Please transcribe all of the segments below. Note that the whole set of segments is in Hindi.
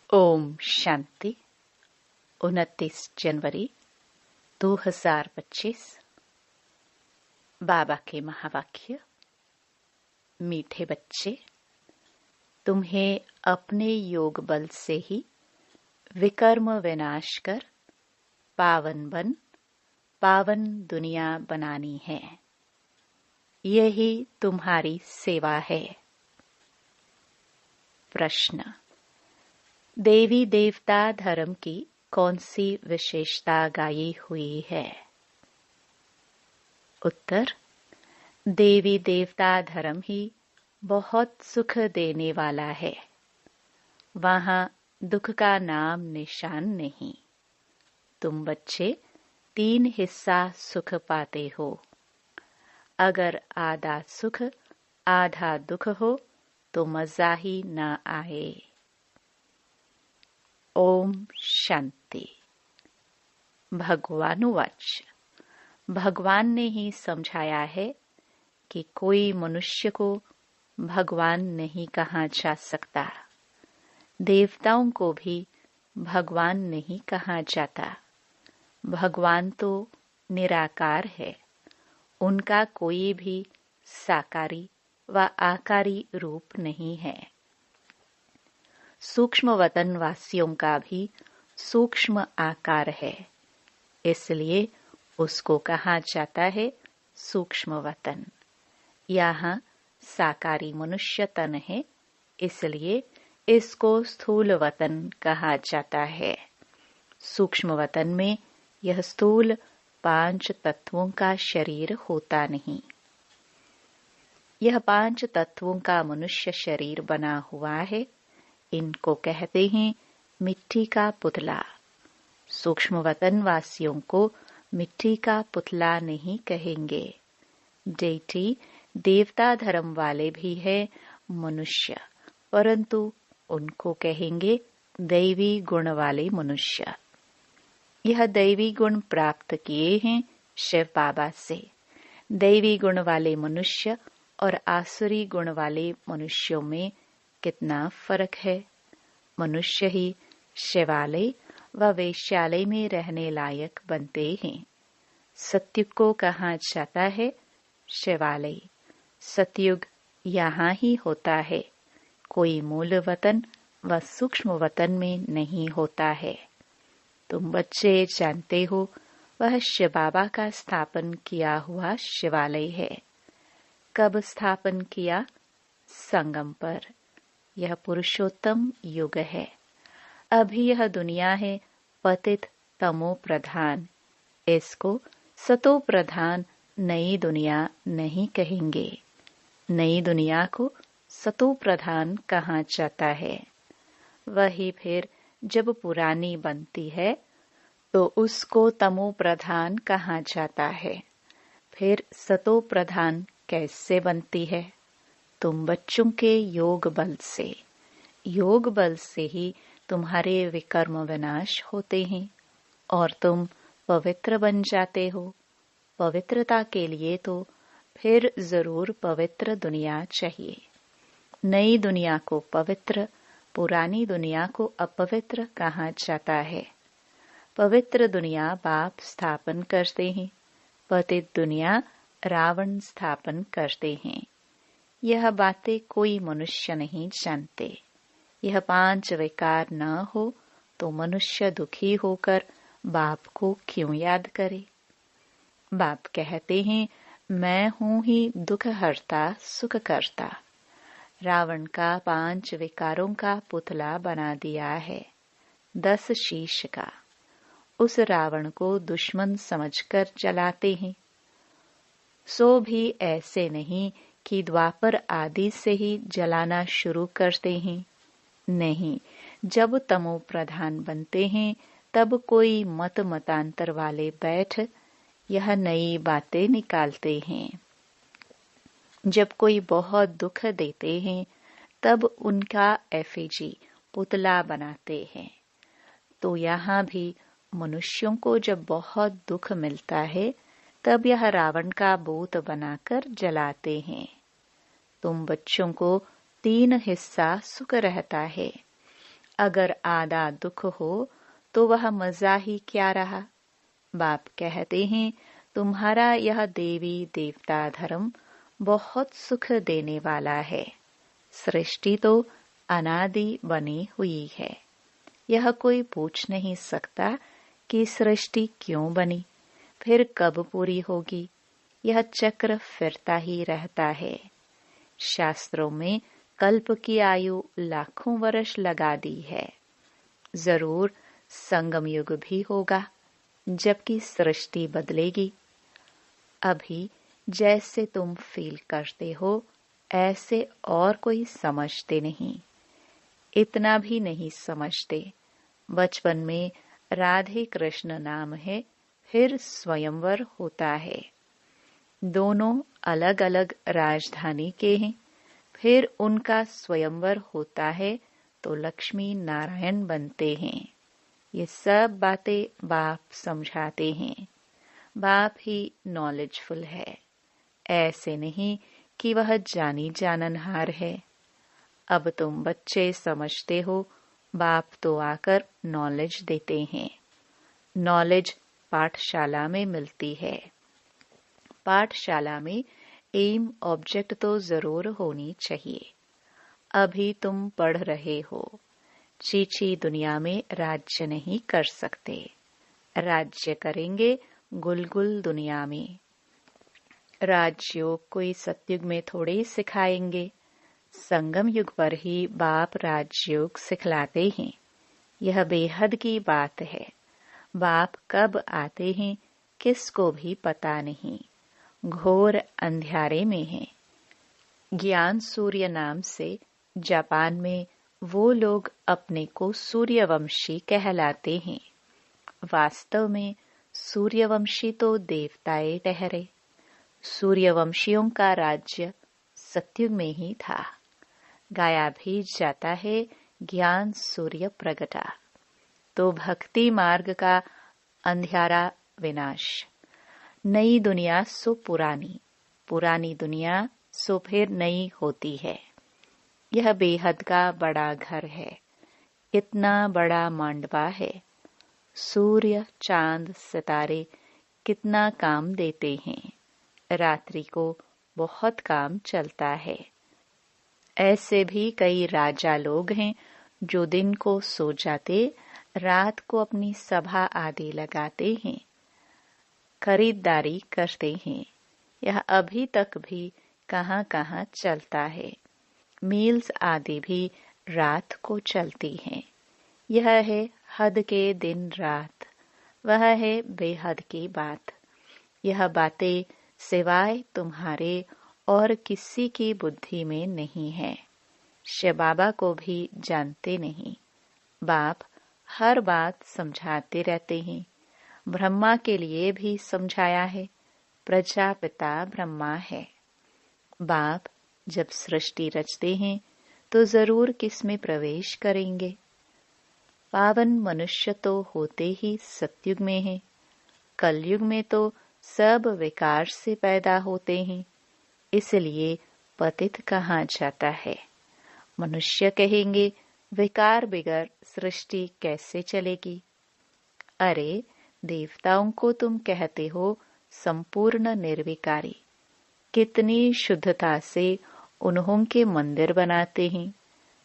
ओम शांति। 29 जनवरी 2025। बाबा के महावाक्य। मीठे बच्चे, तुम्हें अपने योग बल से ही विकर्म विनाश कर पावन दुनिया बनानी है। यही तुम्हारी सेवा है। प्रश्न: देवी देवता धर्म की कौन सी विशेषता गाई हुई है? उत्तर: देवी देवता धर्म ही बहुत सुख देने वाला है। वहां दुख का नाम निशान नहीं। तुम बच्चे 3 हिस्सा सुख पाते हो। अगर आधा सुख आधा दुख हो तो मजा ही न आए। ओम शांति। भगवानुवाच। भगवान ने ही समझाया है कि कोई मनुष्य को भगवान नहीं कहा जा सकता। देवताओं को भी भगवान नहीं कहा जाता। भगवान तो निराकार है। उनका कोई भी साकारी व आकारी रूप नहीं है। सूक्ष्म वतन वासियों का भी सूक्ष्म आकार है, इसलिए उसको कहा जाता है सूक्ष्म वतन। यहाँ साकारी मनुष्य तन है, इसलिए इसको स्थूल वतन कहा जाता है। सूक्ष्म वतन में यह स्थूल 5 तत्वों का शरीर होता नहीं। यह 5 तत्वों का मनुष्य शरीर बना हुआ है। इनको कहते हैं मिट्टी का पुतला। सूक्ष्म वतन वासियों को मिट्टी का पुतला नहीं कहेंगे। डेटी देवता धर्म वाले भी है मनुष्य, परंतु उनको कहेंगे दैवी गुण वाले मनुष्य। यह दैवी गुण प्राप्त किए हैं शिव बाबा से। दैवी गुण वाले मनुष्य और आसुरी गुण वाले मनुष्यों में कितना फर्क है। मनुष्य ही शिवालय व वेश्यालय में रहने लायक बनते हैं। सतयुग को कहा जाता है शिवालय। सतयुग यहाँ ही होता है, कोई मूल वतन व सूक्ष्म वतन में नहीं होता है। तुम बच्चे जानते हो वह शिव बाबा का स्थापन किया हुआ शिवालय है। कब स्थापन किया? संगम पर। यह पुरुषोत्तम युग है। अभी यह दुनिया है पतित तमो प्रधान। इसको सतो प्रधान नई दुनिया नहीं कहेंगे। नई दुनिया को सतो प्रधान कहा जाता है। वही फिर जब पुरानी बनती है तो उसको तमो प्रधान कहा जाता है। फिर सतो प्रधान कैसे बनती है? तुम बच्चों के योग बल से। योग बल से ही तुम्हारे विकर्म विनाश होते हैं और तुम पवित्र बन जाते हो। पवित्रता के लिए तो फिर जरूर पवित्र दुनिया चाहिए। नई दुनिया को पवित्र, पुरानी दुनिया को अपवित्र कहा जाता है। पवित्र दुनिया बाप स्थापन करते हैं, पतित दुनिया रावण स्थापन करते हैं। यह बातें कोई मनुष्य नहीं जानते। यह 5 विकार न हो तो मनुष्य दुखी होकर बाप को क्यों याद करे? बाप कहते हैं मैं हूं ही दुख हरता सुख करता। रावण का 5 विकारों का पुतला बना दिया है, 10 शीश का। उस रावण को दुश्मन समझकर जलाते हैं। सो भी ऐसे नहीं कि द्वापर आदि से ही जलाना शुरू करते हैं। नहीं, जब तमो प्रधान बनते हैं तब कोई मतांतर वाले बैठ यह नई बातें निकालते हैं। जब कोई बहुत दुख देते हैं तब उनका एफिजी पुतला बनाते हैं। तो यहाँ भी मनुष्यों को जब बहुत दुख मिलता है तब यह रावण का भूत बनाकर जलाते हैं। तुम बच्चों को 3 हिस्सा सुख रहता है। अगर आधा दुख हो तो वह मजा ही क्या रहा। बाप कहते हैं तुम्हारा यह देवी देवता धर्म बहुत सुख देने वाला है। सृष्टि तो अनादि बनी हुई है। यह कोई पूछ नहीं सकता कि सृष्टि क्यों बनी, फिर कब पूरी होगी। यह चक्र फिरता ही रहता है। शास्त्रों में कल्प की आयु लाखों वर्ष लगा दी है। जरूर संगम युग भी होगा जबकि सृष्टि बदलेगी। अभी जैसे तुम फील करते हो ऐसे और कोई समझते नहीं। इतना भी नहीं समझते। बचपन में राधे कृष्ण नाम है, फिर स्वयंवर होता है। दोनों अलग अलग राजधानी के हैं, फिर उनका स्वयंवर होता है तो लक्ष्मी नारायण बनते हैं। ये सब बातें बाप समझाते हैं। बाप ही नॉलेजफुल है। ऐसे नहीं कि वह जानी जाननहार है। अब तुम बच्चे समझते हो, बाप तो आकर नॉलेज देते हैं। नॉलेज पाठशाला में मिलती है। पाठशाला में एम ऑब्जेक्ट तो जरूर होनी चाहिए। अभी तुम पढ़ रहे हो, चीची दुनिया में राज्य नहीं कर सकते। राज्य करेंगे गुलगुल दुनिया में। राजयोग कोई सतयुग में थोड़े सिखाएंगे। संगम युग पर ही बाप राजयोग सिखलाते हैं। यह बेहद की बात है। बाप कब आते हैं किसको भी पता नहीं। घोर अंधियारे में है। ज्ञान सूर्य नाम से जापान में वो लोग अपने को सूर्यवंशी कहलाते हैं। वास्तव में सूर्यवंशी तो देवताएं ठहरे। सूर्यवंशियों का राज्य सतयुग में ही था। गाया भी जाता है ज्ञान सूर्य प्रगटा। तो भक्ति मार्ग का अंधियारा विनाश। नई दुनिया सो पुरानी, पुरानी दुनिया सो फिर नई होती है। यह बेहद का बड़ा घर है। इतना बड़ा मांडवा है। सूर्य चांद सितारे कितना काम देते हैं। रात्रि को बहुत काम चलता है। ऐसे भी कई राजा लोग हैं जो दिन को सो जाते, रात को अपनी सभा आदि लगाते हैं, खरीदारी करते हैं। यह अभी तक भी कहां कहां चलता है। मील्स आदि भी रात को चलती हैं। यह है हद के दिन रात, वह है बेहद की बात। यह बातें सिवाय तुम्हारे और किसी की बुद्धि में नहीं है। शिव बाबा को भी जानते नहीं। बाप हर बात समझाते रहते हैं। ब्रह्मा के लिए भी समझाया है। प्रजापिता ब्रह्मा है। बाप जब सृष्टि रचते हैं तो जरूर किसमें प्रवेश करेंगे। पावन मनुष्य तो होते ही सतयुग में है। कलयुग में तो सब विकार से पैदा होते हैं। इसलिए पतित कहा जाता है। मनुष्य कहेंगे विकार बिगर सृष्टि कैसे चलेगी। अरे देवताओं को तुम कहते हो संपूर्ण निर्विकारी। कितनी शुद्धता से उन्हों के मंदिर बनाते हैं।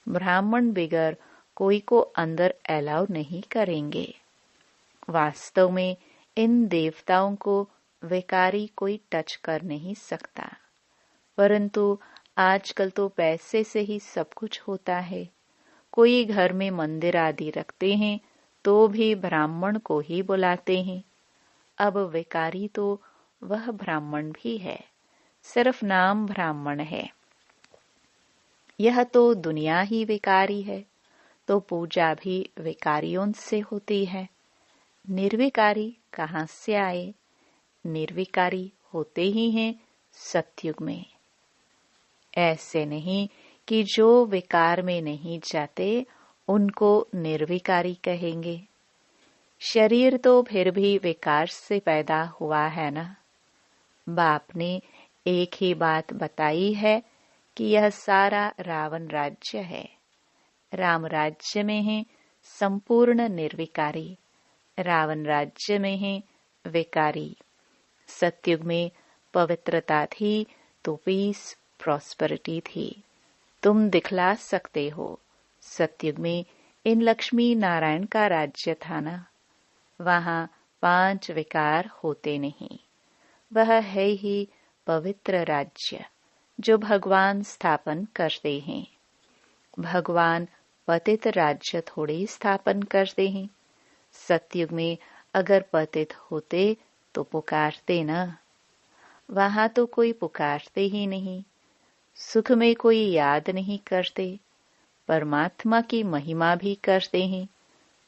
ब्राह्मण बिगर कोई को अंदर अलाउ नहीं करेंगे। वास्तव में इन देवताओं को विकारी कोई टच कर नहीं सकता। परंतु आजकल तो पैसे से ही सब कुछ होता है। कोई घर में मंदिर आदि रखते हैं तो भी ब्राह्मण को ही बुलाते हैं। अब विकारी तो वह ब्राह्मण भी है, सिर्फ नाम ब्राह्मण है। यह तो दुनिया ही विकारी है, तो पूजा भी विकारियों से होती है। निर्विकारी कहाँ से आए। निर्विकारी होते ही हैं सतयुग में। ऐसे नहीं कि जो विकार में नहीं जाते उनको निर्विकारी कहेंगे। शरीर तो फिर भी विकार से पैदा हुआ है ना। बाप ने एक ही बात बताई है कि यह सारा रावण राज्य है। राम राज्य में है संपूर्ण निर्विकारी, रावण राज्य में है विकारी। सतयुग में पवित्रता थी तो पीस प्रॉस्पेरिटी थी। तुम दिखला सकते हो, सतयुग में इन लक्ष्मी नारायण का राज्य था ना। वहां 5 विकार होते नहीं। वह है ही पवित्र राज्य जो भगवान स्थापन करते हैं। भगवान पतित राज्य थोड़े स्थापन करते हैं। सतयुग में अगर पतित होते तो पुकारते न। वहां तो कोई पुकारते ही नहीं। सुख में कोई याद नहीं करते। परमात्मा की महिमा भी करते हैं।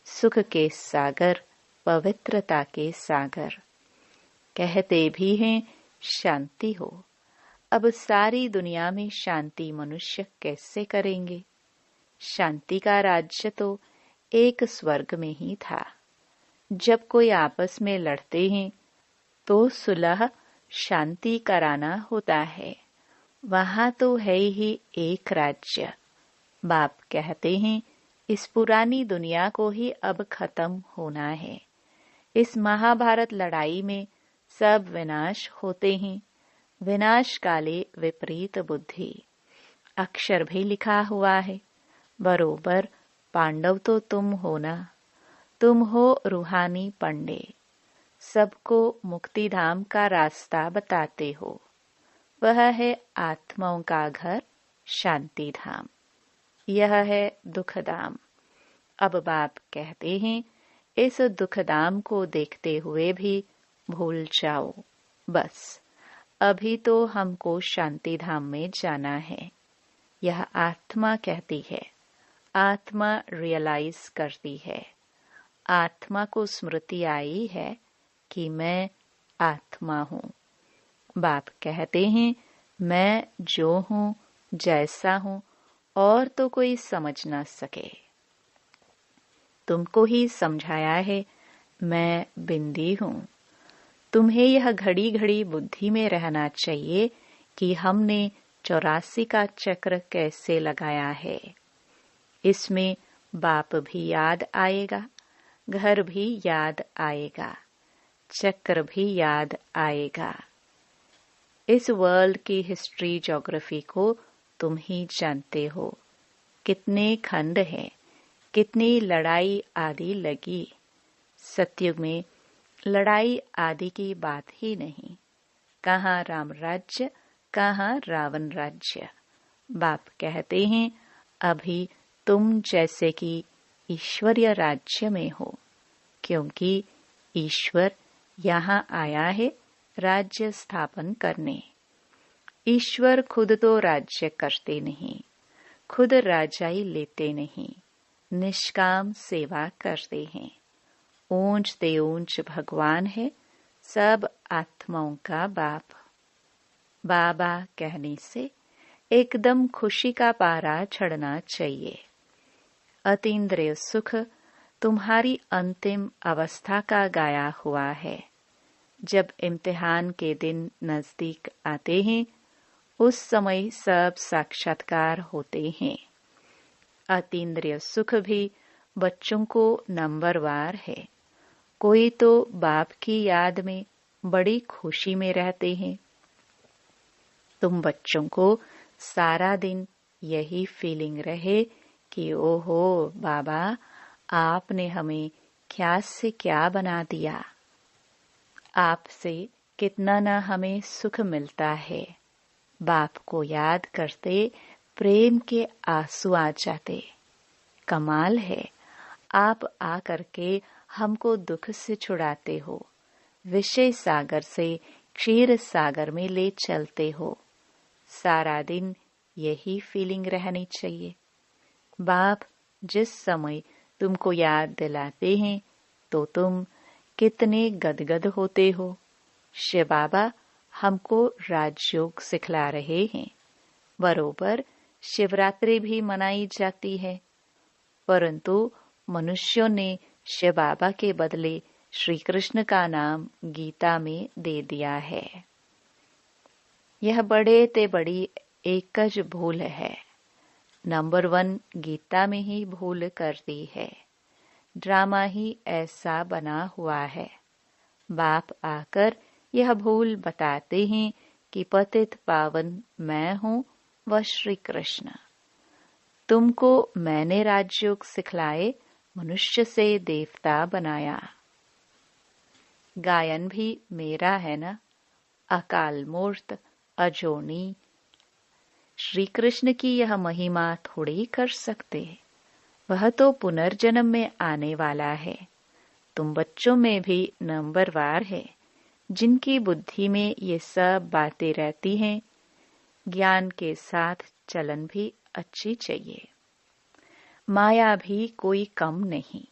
सुख के सागर, पवित्रता के सागर। कहते भी हैं शांति हो। अब सारी दुनिया में शांति मनुष्य कैसे करेंगे? शांति का राज्य तो एक स्वर्ग में ही था। जब कोई आपस में लड़ते हैं तो सुलह शांति कराना होता है। वहां तो है ही एक राज्य। बाप कहते हैं इस पुरानी दुनिया को ही अब खत्म होना है। इस महाभारत लड़ाई में सब विनाश होते हैं। विनाश काले विपरीत बुद्धि। अक्षर भी लिखा हुआ है। बरोबर पांडव तो तुम हो ना। तुम हो रूहानी पंडे। सबको मुक्ति धाम का रास्ता बताते हो। वह है आत्माओं का घर शांति धाम। यह है दुख धाम। अब बाप कहते हैं इस दुख धाम को देखते हुए भी भूल जाओ। बस अभी तो हमको शांति धाम में जाना है। यह आत्मा कहती है। आत्मा रियलाइज करती है। आत्मा को स्मृति आई है कि मैं आत्मा हूँ। बाप कहते हैं मैं जो हूँ, जैसा हूँ, और तो कोई समझ ना सके। तुमको ही समझाया है मैं बिंदी हूँ। तुम्हें यह घड़ी घड़ी बुद्धि में रहना चाहिए कि हमने 84 का चक्र कैसे लगाया है। इसमें बाप भी याद आएगा, घर भी याद आएगा, चक्र भी याद आएगा। इस वर्ल्ड की हिस्ट्री ज्योग्राफी को तुम ही जानते हो। कितने खंड हैं, कितनी लड़ाई आदि लगी। सतयुग में लड़ाई आदि की बात ही नहीं। कहाँ राम राज्य, कहाँ रावण राज्य। बाप कहते हैं अभी तुम जैसे कि ईश्वरीय राज्य में हो, क्योंकि ईश्वर यहाँ आया है राज्य स्थापन करने। ईश्वर खुद तो राज्य करते नहीं, खुद राजाई लेते नहीं, निष्काम सेवा करते हैं। ऊंच ते ऊंच भगवान है, सब आत्माओं का बाप। बाबा कहने से एकदम खुशी का पारा चढ़ना चाहिए। अतीन्द्रिय सुख तुम्हारी अंतिम अवस्था का गाया हुआ है। जब इम्तिहान के दिन नजदीक आते हैं उस समय सब साक्षात्कार होते हैं। अतीन्द्रिय सुख भी बच्चों को नंबरवार है। कोई तो बाप की याद में बड़ी खुशी में रहते हैं। तुम बच्चों को सारा दिन यही फीलिंग रहे कि ओहो बाबा आपने हमें क्या से क्या बना दिया। आपसे कितना न हमें सुख मिलता है। बाप को याद करते प्रेम के आंसू आ जाते। कमाल है, आप आकर के हमको दुख से छुड़ाते हो। विषय सागर से क्षीर सागर में ले चलते हो। सारा दिन यही फीलिंग रहनी चाहिए। बाप जिस समय तुमको याद दिलाते हैं तो तुम कितने गदगद होते हो। शिव बाबा हमको राजयोग सिखला रहे हैं। बरोबर शिवरात्रि भी मनाई जाती है, परंतु मनुष्यों ने शिव बाबा के बदले श्री कृष्ण का नाम गीता में दे दिया है। यह बड़े ते बड़ी एकज भूल है। नंबर 1 गीता में ही भूल कर दी है। ड्रामा ही ऐसा बना हुआ है। बाप आकर यह भूल बताते हैं कि पतित पावन मैं हूँ व श्री कृष्ण। तुमको मैंने राजयोग सिखलाए, मनुष्य से देवता बनाया। गायन भी मेरा है ना, अकाल मूर्त अजोनी। श्री कृष्ण की यह महिमा थोड़ी कर सकते, वह तो पुनर्जन्म में आने वाला है। तुम बच्चों में भी नंबरवार है, जिनकी बुद्धि में ये सब बातें रहती हैं। ज्ञान के साथ चलन भी अच्छी चाहिए। माया भी कोई कम नहीं।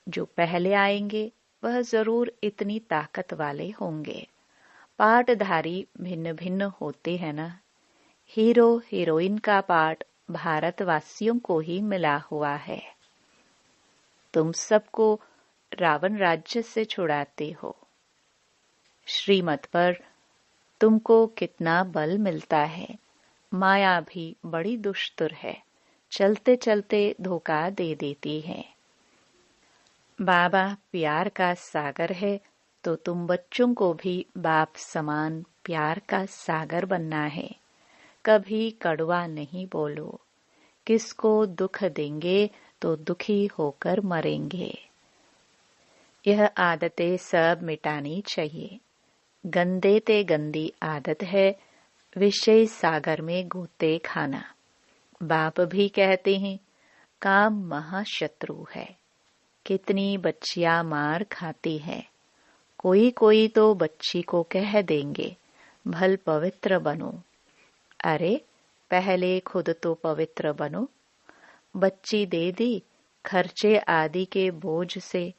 जो पहले आएंगे वह जरूर इतनी ताकत वाले होंगे। पाठधारी भिन्न भिन्न होते हैं ना। हीरो हीरोइन का पाठ भारतवासियों को ही मिला हुआ है। तुम सबको रावण राज्य से छुड़ाते हो। श्रीमत पर तुमको कितना बल मिलता है। माया भी बड़ी दुष्टुर है, चलते चलते धोखा दे देती है। बाबा प्यार का सागर है, तो तुम बच्चों को भी बाप समान प्यार का सागर बनना है। कभी कड़वा नहीं बोलो। किसको दुख देंगे तो दुखी होकर मरेंगे। यह आदतें सब मिटानी चाहिए। गंदे ते गंदी आदत है विषय सागर में गोते खाना। बाप भी कहते हैं काम महाशत्रु है। कितनी बच्चियां मार खाती है। कोई कोई तो बच्ची को कह देंगे भल पवित्र बनो। अरे पहले खुद तो पवित्र बनो। बच्ची दे दी, खर्चे आदि के बोझ से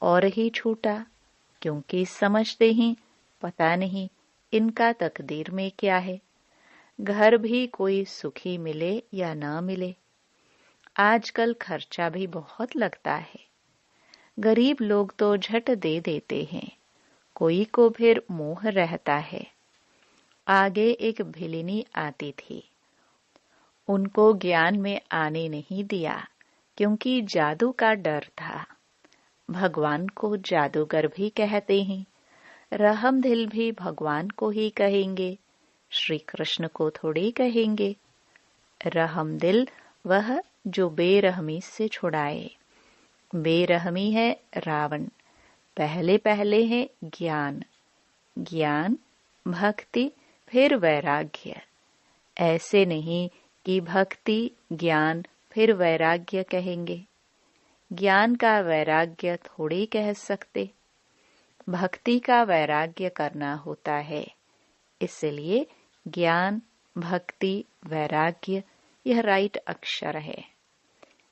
और ही छूटा, क्योंकि समझते हैं पता नहीं इनका तकदीर में क्या है। घर भी कोई सुखी मिले या ना मिले। आजकल खर्चा भी बहुत लगता है। गरीब लोग तो झट दे देते हैं, कोई को फिर मोह रहता है। आगे एक भिलिनी आती थी, उनको ज्ञान में आने नहीं दिया, क्योंकि जादू का डर था। भगवान को जादूगर भी कहते हैं। रहमदिल भी भगवान को ही कहेंगे, श्री कृष्ण को थोड़ी कहेंगे। रहमदिल वह जो बेरहमी से छुड़ाए। बेरहमी है रावण, पहले पहले है ज्ञान। ज्ञान, भक्ति, फिर वैराग्य। ऐसे नहीं कि भक्ति ज्ञान फिर वैराग्य कहेंगे। ज्ञान का वैराग्य थोड़ी कह सकते। भक्ति का वैराग्य करना होता है। इसलिए ज्ञान, भक्ति, वैराग्य यह राइट अक्षर है।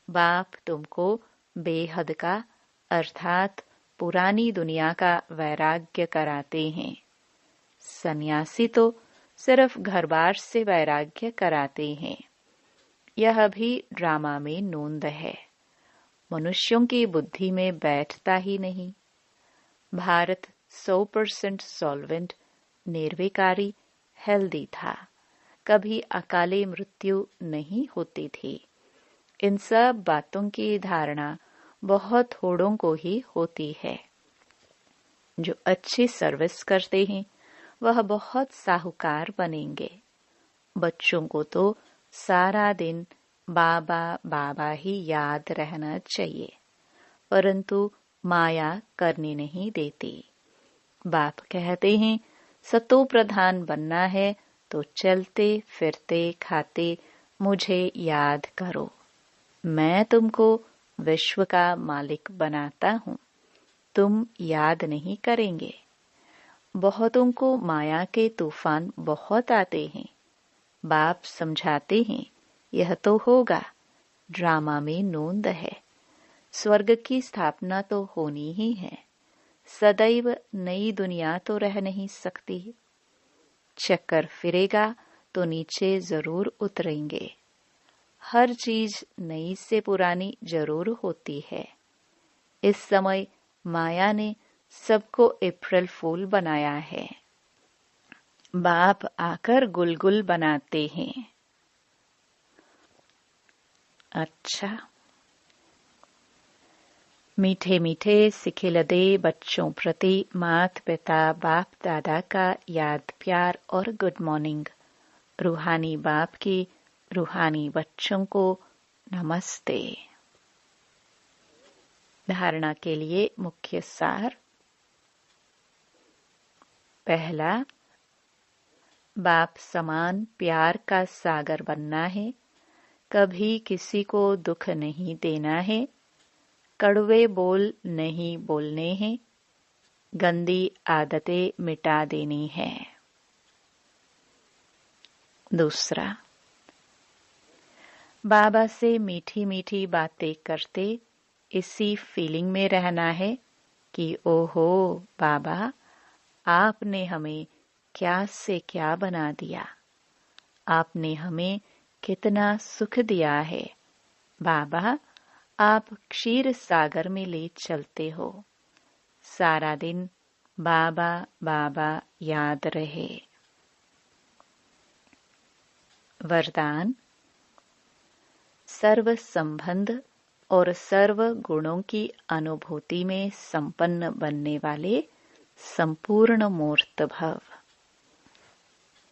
बाप तुमको बेहद का अर्थात पुरानी दुनिया का वैराग्य कराते हैं। सन्यासी तो सिर्फ घर-बार से वैराग्य कराते हैं। यह भी ड्रामा में नोंद है। मनुष्यों की बुद्धि में बैठता ही नहीं। भारत 100% सॉल्वेंट, निर्विकारी, हेल्दी था। कभी अकाले मृत्यु नहीं होती थी। इन सब बातों की धारणा बहुत थोड़ों को ही होती है। जो अच्छी सर्विस करते हैं वह बहुत साहूकार बनेंगे। बच्चों को तो सारा दिन बाबा बाबा ही याद रहना चाहिए, परंतु माया करने नहीं देती। बाप कहते हैं सतो प्रधान बनना है तो चलते फिरते खाते मुझे याद करो। मैं तुमको विश्व का मालिक बनाता हूँ। तुम याद नहीं करेंगे। बहुतों को माया के तूफान बहुत आते हैं। बाप समझाते हैं यह तो होगा, ड्रामा में नोंद है। स्वर्ग की स्थापना तो होनी ही है। सदैव नई दुनिया तो रह नहीं सकती। चक्कर फिरेगा तो नीचे जरूर उतरेंगे। हर चीज नई से पुरानी जरूर होती है। इस समय माया ने सबको अप्रैल फूल बनाया है। बाप आकर गुलगुल बनाते हैं। अच्छा, मीठे मीठे सिखिलदे बच्चों प्रति माता पिता बाप दादा का याद प्यार और गुड मॉर्निंग। रूहानी बाप की रूहानी बच्चों को नमस्ते। धारणा के लिए मुख्य सार। पहला, बाप समान प्यार का सागर बनना है। कभी किसी को दुख नहीं देना है। कड़वे बोल नहीं बोलने हैं। गंदी आदतें मिटा देनी है। दूसरा, बाबा से मीठी मीठी बातें करते इसी फीलिंग में रहना है कि ओहो बाबा, आपने हमें क्या से क्या बना दिया। आपने हमें कितना सुख दिया है। बाबा, आप क्षीर सागर में ले चलते हो। सारा दिन बाबा बाबा याद रहे। वरदान। सर्व संबंध और सर्व गुणों की अनुभूति में संपन्न बनने वाले संपूर्ण मूर्त भव।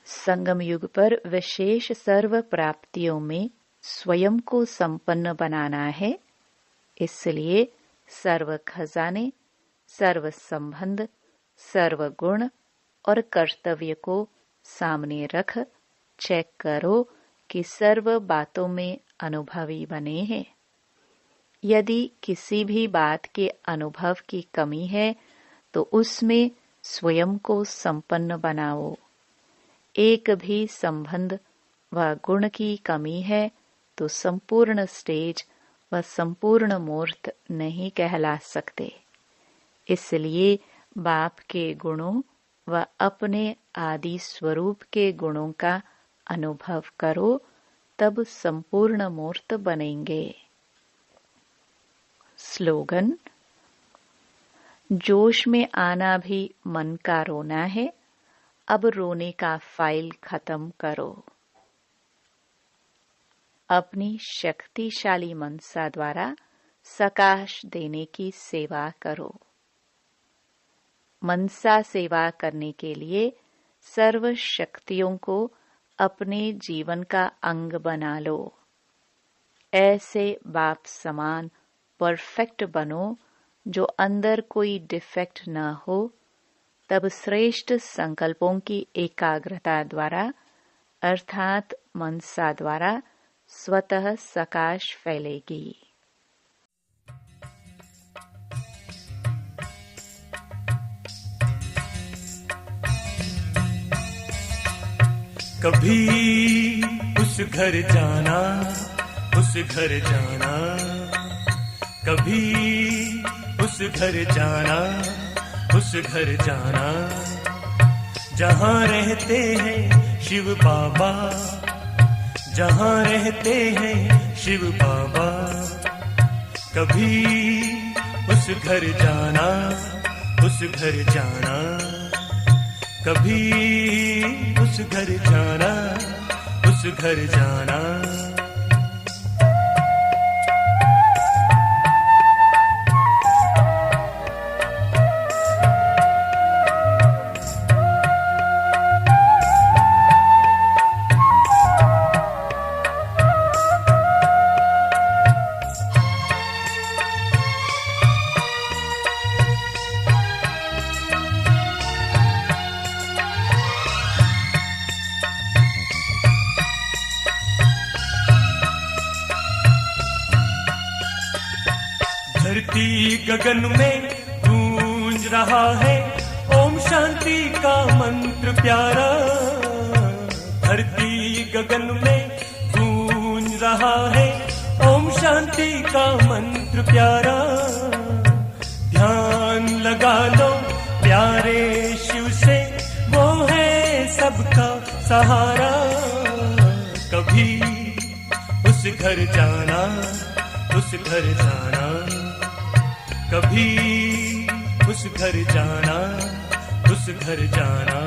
संगम युग पर विशेष सर्व प्राप्तियों में स्वयं को संपन्न बनाना है। इसलिए सर्व खजाने, सर्व संबंध, सर्व गुण और कर्तव्य को सामने रख चेक करो कि सर्व बातों में अनुभवी बने हैं। यदि किसी भी बात के अनुभव की कमी है तो उसमें स्वयं को संपन्न बनाओ। एक भी संबंध व गुण की कमी है तो संपूर्ण स्टेज व संपूर्ण मूर्त नहीं कहला सकते। इसलिए बाप के गुणों व अपने आदि स्वरूप के गुणों का अनुभव करो, तब संपूर्ण मूर्त बनेंगे। स्लोगन। जोश में आना भी मन का रोना है। अब रोने का फाइल खत्म करो। अपनी शक्तिशाली मनसा द्वारा सकाश देने की सेवा करो। मनसा सेवा करने के लिए सर्व शक्तियों को अपने जीवन का अंग बना लो। ऐसे बाप समान परफेक्ट बनो जो अंदर कोई डिफेक्ट न हो। तब श्रेष्ठ संकल्पों की एकाग्रता द्वारा अर्थात मनसा द्वारा स्वतः सकाश फैलेगी। कभी उस घर जाना, उस घर जाना, कभी उस घर जाना, उस घर जाना, जहाँ रहते हैं शिव बाबा, जहाँ रहते हैं शिव बाबा। कभी उस घर जाना, उस घर जाना, कभी उस घर जाना, उस घर जाना। धरती गगन में गूंज रहा है ओम शांति का मंत्र प्यारा। धरती गगन में गूंज रहा है ओम शांति का मंत्र प्यारा। ध्यान लगा लो प्यारे शिव से, वो है सबका सहारा। कभी उस घर जाना, उस घर जाना, कभी उस घर जाना, उस घर जाना।